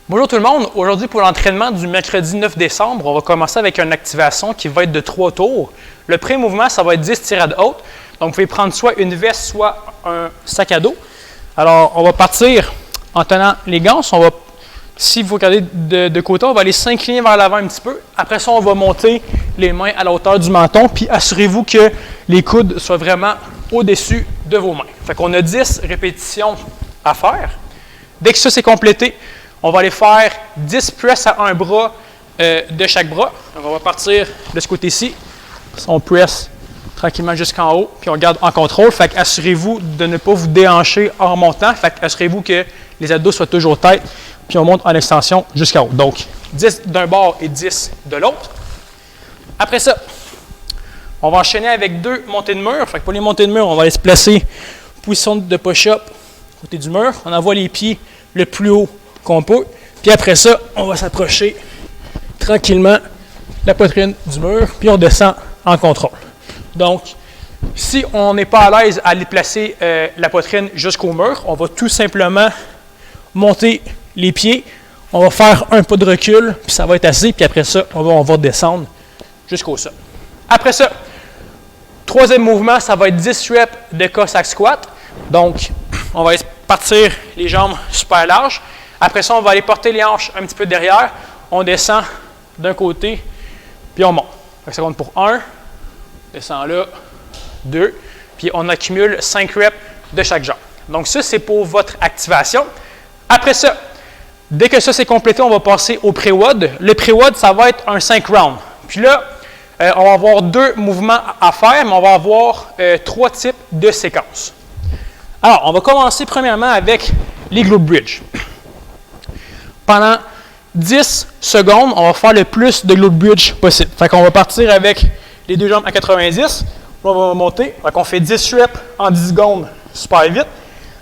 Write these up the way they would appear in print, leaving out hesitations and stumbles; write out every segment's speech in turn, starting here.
Bonjour tout le monde, aujourd'hui pour l'entraînement du mercredi 9 décembre, on va commencer avec une activation qui va être de 3 tours. Le premier mouvement, ça va être 10 tirades hautes. Donc vous pouvez prendre soit une veste, soit un sac à dos. Alors on va partir en tenant les gants. Si vous regardez de côté, on va aller s'incliner vers l'avant un petit peu. Après ça, on va monter les mains à la hauteur du menton, puis assurez-vous que les coudes soient vraiment au-dessus de vos mains. Fait qu'on a 10 répétitions à faire. Dès que ça c'est complété, on va aller faire 10 press à un bras de chaque bras. Donc, on va partir de ce côté-ci. On press tranquillement jusqu'en haut, puis on garde en contrôle. Fait que assurez-vous de ne pas vous déhancher en remontant. Fait que assurez-vous que les abdos soient toujours tête, puis on monte en extension jusqu'en haut. Donc, 10 d'un bord et 10 de l'autre. Après ça, on va enchaîner avec 2 montées de mur. Fait que pour les montées de mur, on va aller se placer position de push-up côté du mur. On envoie les pieds le plus haut qu'on peut. Puis après ça, on va s'approcher tranquillement la poitrine du mur, puis on descend en contrôle. Donc, si on n'est pas à l'aise à aller placer la poitrine jusqu'au mur, on va tout simplement monter les pieds, on va faire un pas de recul, puis ça va être assez, puis après ça, on va descendre jusqu'au sol. Après ça, troisième mouvement, ça va être 10 reps de Cossack squat. Donc, on va partir les jambes super larges. Après ça, on va aller porter les hanches un petit peu derrière. On descend d'un côté, puis on monte. Ça compte pour 1, descend là, 2, puis on accumule 5 reps de chaque jambe. Donc ça, c'est pour votre activation. Après ça, dès que ça c'est complété, on va passer au pré-WOD. Le pré-WOD, ça va être un 5 rounds. Puis là, on va avoir 2 mouvements à faire, mais on va avoir 3 types de séquences. Alors, on va commencer premièrement avec les glute bridge. Pendant 10 secondes, on va faire le plus de glute bridge possible. Fait qu'on va partir avec les 2 jambes à 90. On va monter. Fait qu'on fait 10 reps en 10 secondes super vite.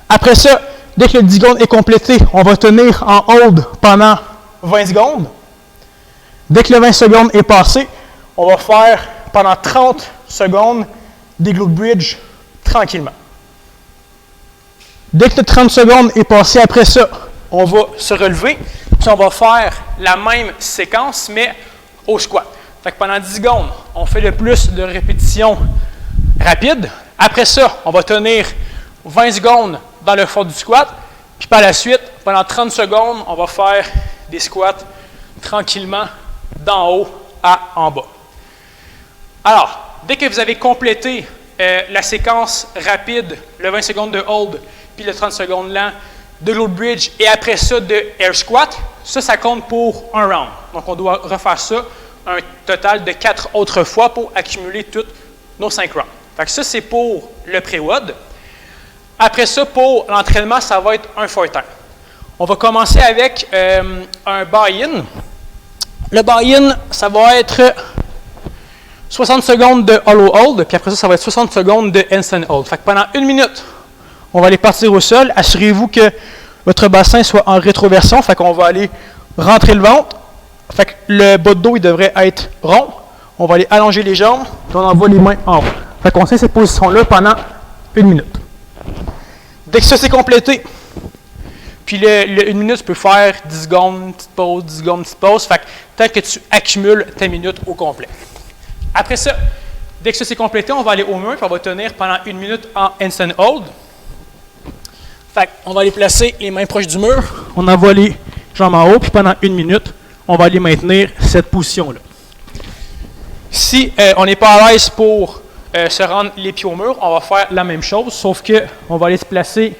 Après ça, dès que le 10 secondes est complété, on va tenir en hold pendant 20 secondes. Dès que le 20 secondes est passé, on va faire pendant 30 secondes des glute bridge tranquillement. Dès que le 30 secondes est passé après ça, on va se relever, puis on va faire la même séquence, mais au squat. Fait que pendant 10 secondes, on fait le plus de répétitions rapides. Après ça, on va tenir 20 secondes dans le fond du squat, puis par la suite, pendant 30 secondes, on va faire des squats tranquillement d'en haut à en bas. Alors, dès que vous avez complété la séquence rapide, le 20 secondes de hold, puis le 30 secondes lent, de glute bridge et après ça de air squat, ça compte pour un round. Donc on doit refaire ça un total de 4 autres fois pour accumuler tous nos 5 rounds. Fait que ça c'est pour le pré-WOD. Après ça, pour l'entraînement, ça va être un 4 time. On va commencer avec un buy-in. Le buy-in, ça va être 60 secondes de hollow hold, puis après ça va être 60 secondes de handstand hold. Fait que pendant 1 minute, on va aller partir au sol. Assurez-vous que votre bassin soit en rétroversion. Fait qu'on va aller rentrer le ventre. Fait que le bas de dos, il devrait être rond. On va aller allonger les jambes. Puis on envoie les mains en haut. Fait qu'on tient cette position-là pendant 1 minute. Dès que ça c'est complété, puis le 1 minute, tu peux faire 10 secondes, petite pause, 10 secondes, petite pause. Fait que tant que tu accumules ta minute au complet. Après ça, dès que ça c'est complété, on va aller au mur. Puis on va tenir pendant 1 minute en handstand hold. Fait on va aller placer les mains proches du mur, on envoie les jambes en haut, puis pendant 1 minute, on va aller maintenir cette position-là. Si on n'est pas à l'aise pour se rendre les pieds au mur, on va faire la même chose, sauf qu'on va aller se placer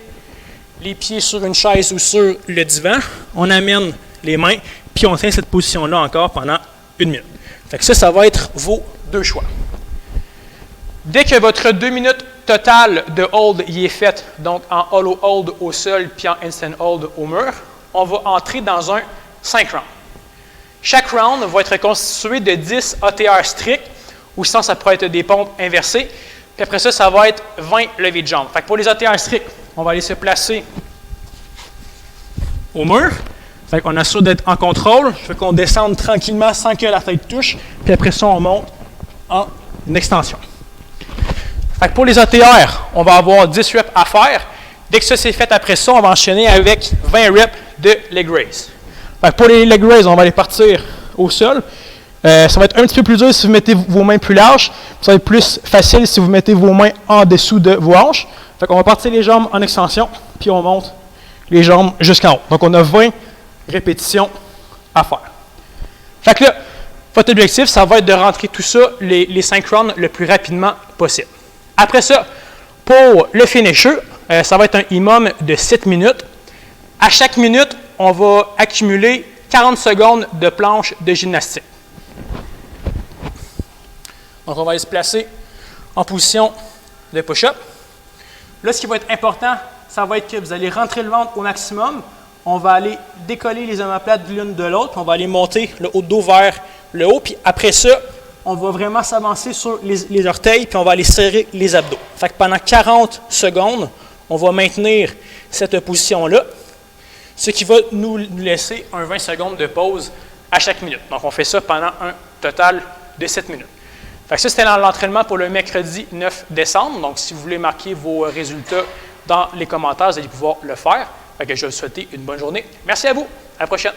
les pieds sur une chaise ou sur le divan, on amène les mains, puis on tient cette position-là encore pendant 1 minute. Fait que ça va être vos 2 choix. Dès que votre 2 minutes totale de hold y est faite, donc en hollow hold au sol puis en handstand hold au mur, on va entrer dans un 5 rounds. Chaque round va être constitué de 10 ATR stricts, ou sinon ça pourrait être des pompes inversées. Puis après ça va être 20 levées de jambes. Fait que pour les ATR stricts, on va aller se placer au mur. Fait qu'on assure d'être en contrôle. Fait qu'on descende tranquillement sans que la tête touche. Puis après ça, on monte en extension. Fait que pour les ATR, on va avoir 10 reps à faire. Dès que ça c'est fait après ça, on va enchaîner avec 20 reps de leg raise. Fait que pour les leg raises, on va les partir au sol. Ça va être un petit peu plus dur si vous mettez vos mains plus larges. Ça va être plus facile si vous mettez vos mains en dessous de vos hanches. Fait qu'on va partir les jambes en extension, puis on monte les jambes jusqu'en haut. Donc on a 20 répétitions à faire. Fait que là, votre objectif, ça va être de rentrer tout ça, les synchrones, le plus rapidement possible. Après ça, pour le finisher, ça va être un minimum de 7 minutes. À chaque minute, on va accumuler 40 secondes de planche de gymnastique. Donc, on va aller se placer en position de push-up. Là, ce qui va être important, ça va être que vous allez rentrer le ventre au maximum. On va aller décoller les omoplates de l'une de l'autre. On va aller monter le haut de dos vers le haut. Puis après ça, on va vraiment s'avancer sur les orteils, puis on va aller serrer les abdos. Fait que pendant 40 secondes, on va maintenir cette position-là, ce qui va nous laisser un 20 secondes de pause à chaque minute. Donc, on fait ça pendant un total de 7 minutes. Fait que ça, c'était l'entraînement pour le mercredi 9 décembre. Donc, si vous voulez marquer vos résultats dans les commentaires, vous allez pouvoir le faire. Fait que je vais vous souhaiter une bonne journée. Merci à vous. À la prochaine.